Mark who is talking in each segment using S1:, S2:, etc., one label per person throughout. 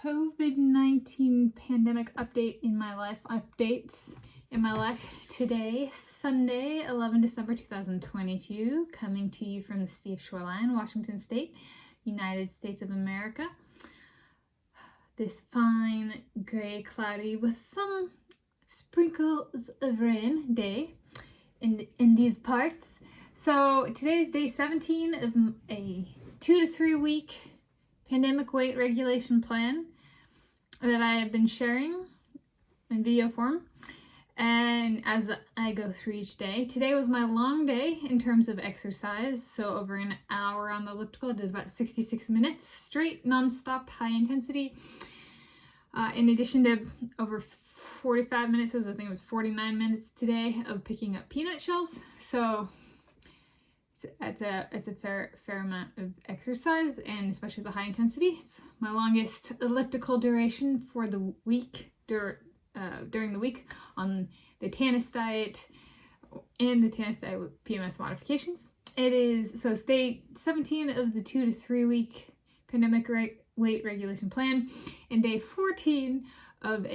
S1: COVID-19 pandemic updates in my life today, Sunday, 11 December 2022, coming to you from the city of Shoreline, Washington State, United States of America. This fine, gray, cloudy, with some sprinkles of rain day in these parts. So today is day 17 of a 2 to 3 week pandemic weight regulation plan that I have been sharing in video form, and as I go through each day. Today was my long day in terms of exercise, so over an hour on the elliptical. I did about 66 minutes straight, non-stop, high intensity, in addition to over 45 minutes, I think it was 49 minutes today, of picking up peanut shells. So it's a fair amount of exercise, and especially the high intensity. It's my longest elliptical duration for the week, during the week, on the Tanis diet and the Tanis diet with PMS modifications. It is, so day 17 of the 2 to 3 week pandemic weight regulation plan, and day 14 of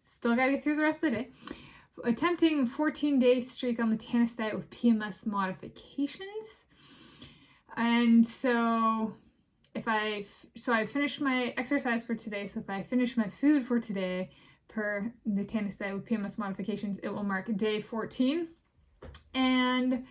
S1: still gotta get through the rest of the day, attempting 14-day streak on the Tanis diet with PMS modifications. And so I finished my exercise for today, so if I finish my food for today per the Tanis diet with PMS modifications, it will mark day 14. And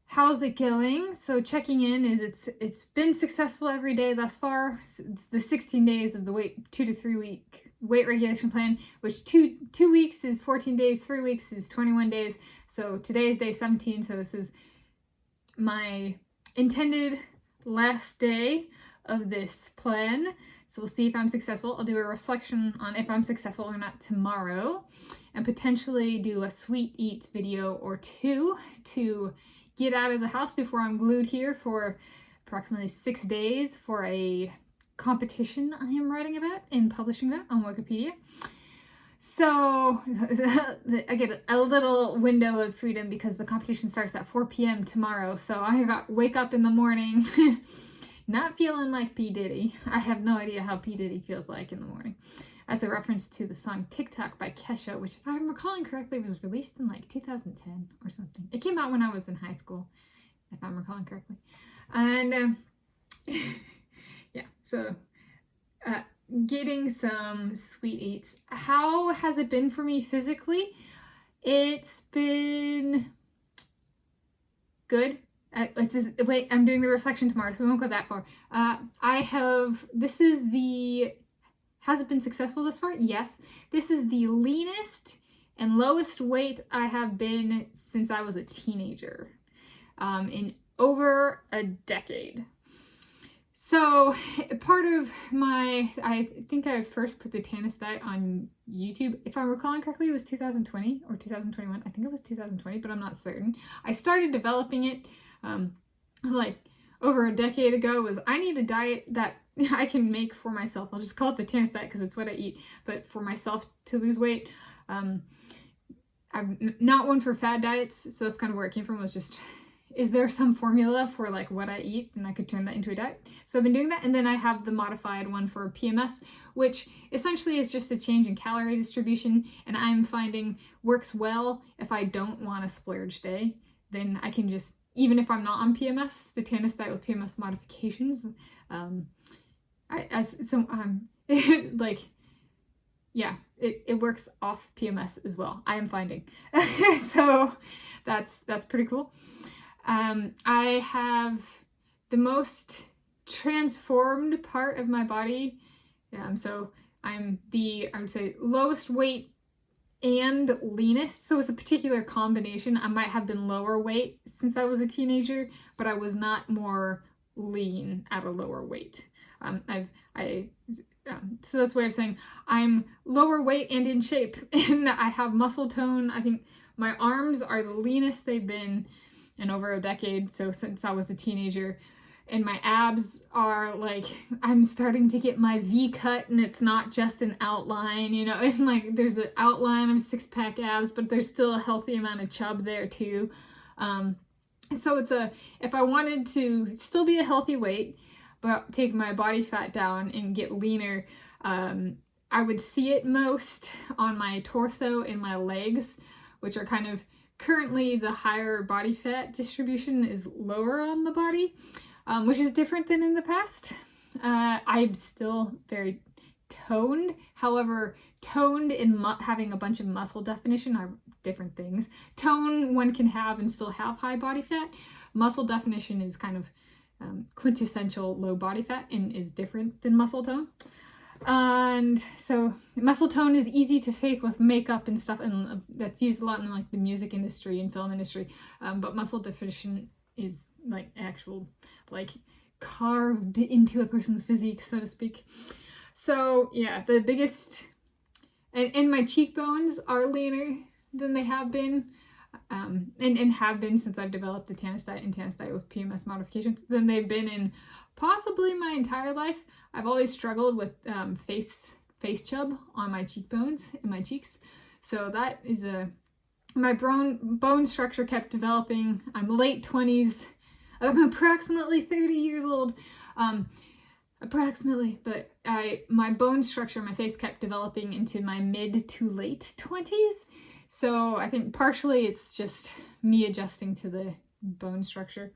S1: how's it going? So checking in is it's been successful every day thus far. It's the 16 days of the 2 to 3 week weight regulation plan, which two weeks is 14 days, 3 weeks is 21 days. So today is day 17, so this is my intended last day of this plan. So we'll see if I'm successful. I'll do a reflection on if I'm successful or not tomorrow, and potentially do a sweet eats video or two to get out of the house before I'm glued here for approximately 6 days for a competition I am writing about and publishing about on Wikipedia. So I get a little window of freedom because the competition starts at 4 p.m. tomorrow. So I wake up in the morning not feeling like P. Diddy. I have no idea how P. Diddy feels like in the morning. That's a reference to the song TikTok by Kesha, which, if I'm recalling correctly, was released in like 2010 or something. It came out when I was in high school, if I'm recalling correctly. And yeah, so getting some sweet eats. How has it been for me physically? It's been good. Wait, I'm doing the reflection tomorrow, so we won't go that far. Has it been successful thus far? Yes. This is the leanest and lowest weight I have been since I was a teenager, in over a decade. So part of I think I first put the Tanis diet on YouTube. If I'm recalling correctly, it was 2020 or 2021. I think it was 2020, but I'm not certain. I started developing it like over a decade ago. I need a diet that I can make for myself. I'll just call it the Tanis diet because it's what I eat. But for myself to lose weight, I'm not one for fad diets. So that's kind of where it came from, was just, is there some formula for like what I eat and I could turn that into a diet? So I've been doing that. And then I have the modified one for PMS, which essentially is just a change in calorie distribution, and I'm finding works well if I don't want a splurge day. Then I can just, even if I'm not on PMS, the Tanis diet with PMS modifications, it works off PMS as well, I am finding. So that's pretty cool. I have the most transformed part of my body. So I would say lowest weight and leanest. So it's a particular combination. I might have been lower weight since I was a teenager, but I was not more lean at a lower weight. So that's a way of saying I'm lower weight and in shape, and I have muscle tone. I think my arms are the leanest they've been in over a decade, so since I was a teenager. And my abs are like, I'm starting to get my V cut, and it's not just an outline, and like there's the outline of 6-pack abs, but there's still a healthy amount of chub there too. So if I wanted to still be a healthy weight, take my body fat down and get leaner, I would see it most on my torso and my legs, which are kind of currently the higher body fat distribution is lower on the body, which is different than in the past. I'm still very toned. However, toned and having a bunch of muscle definition are different things. Tone one can have and still have high body fat. Muscle definition is kind of quintessential low body fat and is different than muscle tone. And so muscle tone is easy to fake with makeup and stuff, and that's used a lot in like the music industry and film industry. But muscle definition is like actual, like carved into a person's physique, so to speak. So yeah, the biggest, and my cheekbones are leaner than they have been, and have been since I've developed the Tanis diet and Tanis diet with PMS modifications, than they've been in possibly my entire life. I've always struggled with face chub on my cheekbones and my cheeks, so that is my bone structure kept developing. I'm late 20s. I'm approximately 30 years old. Approximately, but my bone structure, my face kept developing into my mid to late 20s. So I think partially it's just me adjusting to the bone structure,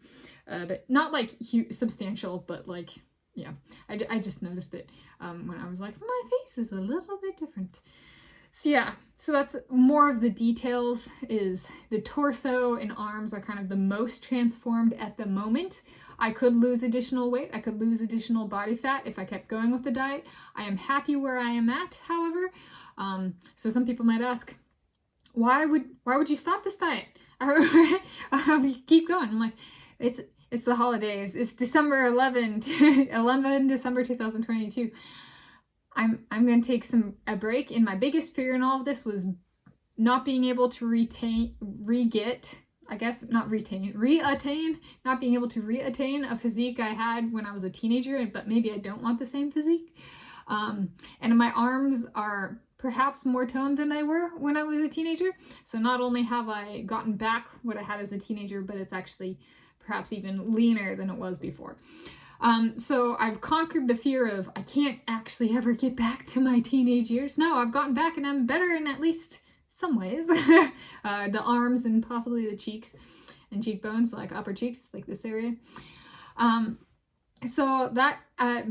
S1: but not like substantial, but like, yeah, I just noticed it when I was like, my face is a little bit different. So yeah, so that's more of the details. Is the torso and arms are kind of the most transformed at the moment. I could lose additional weight. I could lose additional body fat if I kept going with the diet. I am happy where I am at, however. So some people might ask, why would you stop this diet? Keep going. I'm like, it's the holidays. It's December 11 December 2022. I'm going to take a break, and my biggest fear in all of this was not being able to reattain, not being able to reattain a physique I had when I was a teenager, but maybe I don't want the same physique. And my arms are perhaps more toned than they were when I was a teenager. So not only have I gotten back what I had as a teenager, but it's actually perhaps even leaner than it was before. So I've conquered the fear of I can't actually ever get back to my teenage years. No, I've gotten back and I'm better in at least some ways. The arms and possibly the cheeks and cheekbones, like upper cheeks, like this area. So that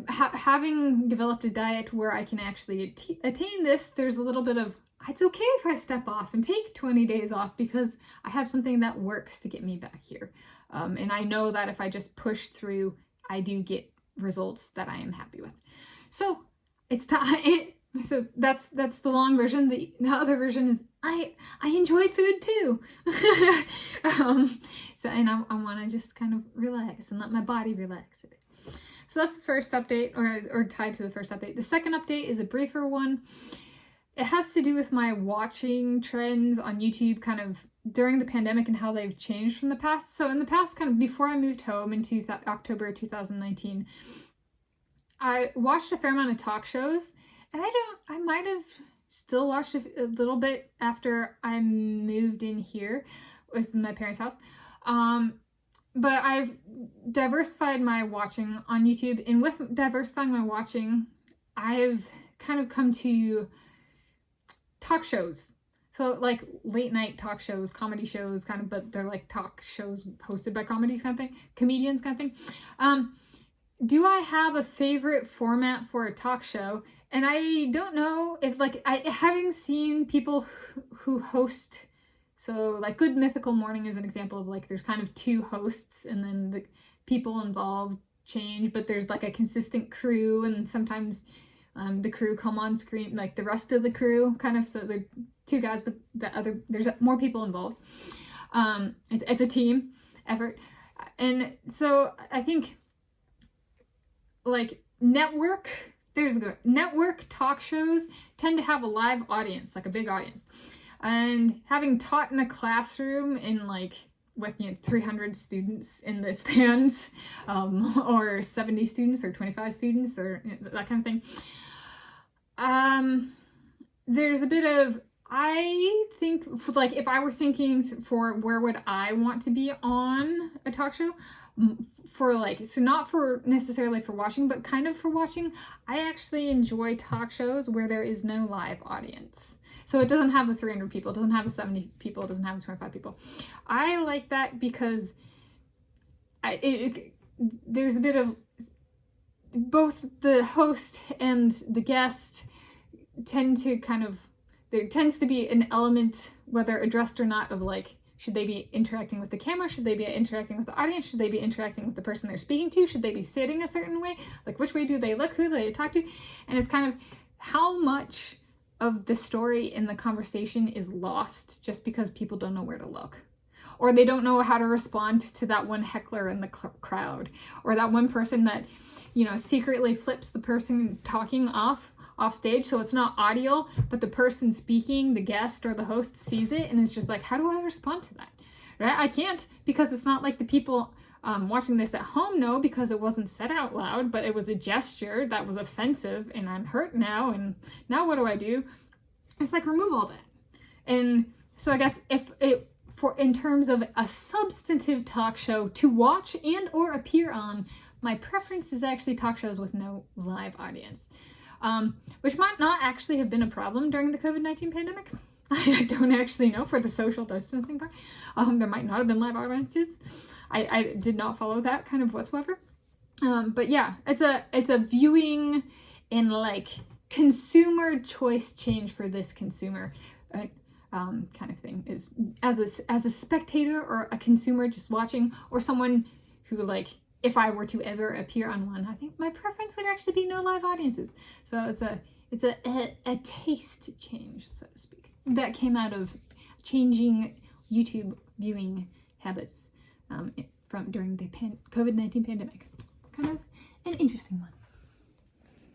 S1: having developed a diet where I can actually attain this, there's a little bit of, it's okay if I step off and take 20 days off because I have something that works to get me back here. And I know that if I just push through, I do get results that I am happy with. So it's time. So that's the long version. The other version is I enjoy food too. And I want to just kind of relax and let my body relax a bit. So that's the first update, or tied to the first update. The second update is a briefer one. It has to do with my watching trends on YouTube kind of during the pandemic and how they've changed from the past. So in the past, kind of before I moved home in October 2019, I watched a fair amount of talk shows, and I might have still watched a little bit after I moved in here with my parents' house. But I've diversified my watching on YouTube, and with diversifying my watching, I've kind of come to talk shows. So like late night talk shows, comedy shows, kind of, but they're like talk shows hosted by comedians kind of thing, comedians kind of thing. Do I have a favorite format for a talk show? And I don't know if having seen people who host, so like Good Mythical Morning is an example of like there's kind of two hosts and then the people involved change, but there's like a consistent crew, and sometimes the crew come on screen, like the rest of the crew kind of, so the two guys, but there's more people involved. It's a team effort. And so I think like network talk shows tend to have a live audience, like a big audience. And having taught in a classroom in like with 300 students in the stands, or 70 students or 25 students or that kind of thing, there's a bit of, I think like if I were thinking for where would I want to be on a talk show, for like, so not for necessarily for watching, but kind of for watching, I actually enjoy talk shows where there is no live audience. So it doesn't have the 300 people, it doesn't have the 70 people, it doesn't have the 25 people. I like that because there's a bit of both the host and the guest tend to kind of, there tends to be an element, whether addressed or not, of like, should they be interacting with the camera? Should they be interacting with the audience? Should they be interacting with the person they're speaking to? Should they be sitting a certain way? Like, which way do they look? Who do they talk to? And it's kind of how much of the story in the conversation is lost just because people don't know where to look. Or they don't know how to respond to that one heckler in the crowd. Or that one person that, you know, secretly flips the person talking off stage, so it's not audio, but the person speaking, the guest or the host, sees it and is just like, how do I respond to that? Right? I can't, because it's not like the people watching this at home know, because it wasn't said out loud, but it was a gesture that was offensive and I'm hurt now, and now what do I do? It's like, remove all that. And so I guess if it, for in terms of a substantive talk show to watch and or appear on, my preference is actually talk shows with no live audience. Which might not actually have been a problem during the COVID-19 pandemic. I don't actually know, for the social distancing part. There might not have been live audiences. I did not follow that kind of whatsoever. But yeah, it's a viewing and like consumer choice change for this consumer kind of thing. Is as a spectator or a consumer just watching, or someone who, like, if I were to ever appear on one, I think my preference would actually be no live audiences. So it's a taste change, so to speak, that came out of changing YouTube viewing habits from during the COVID-19 pandemic. Kind of an interesting one.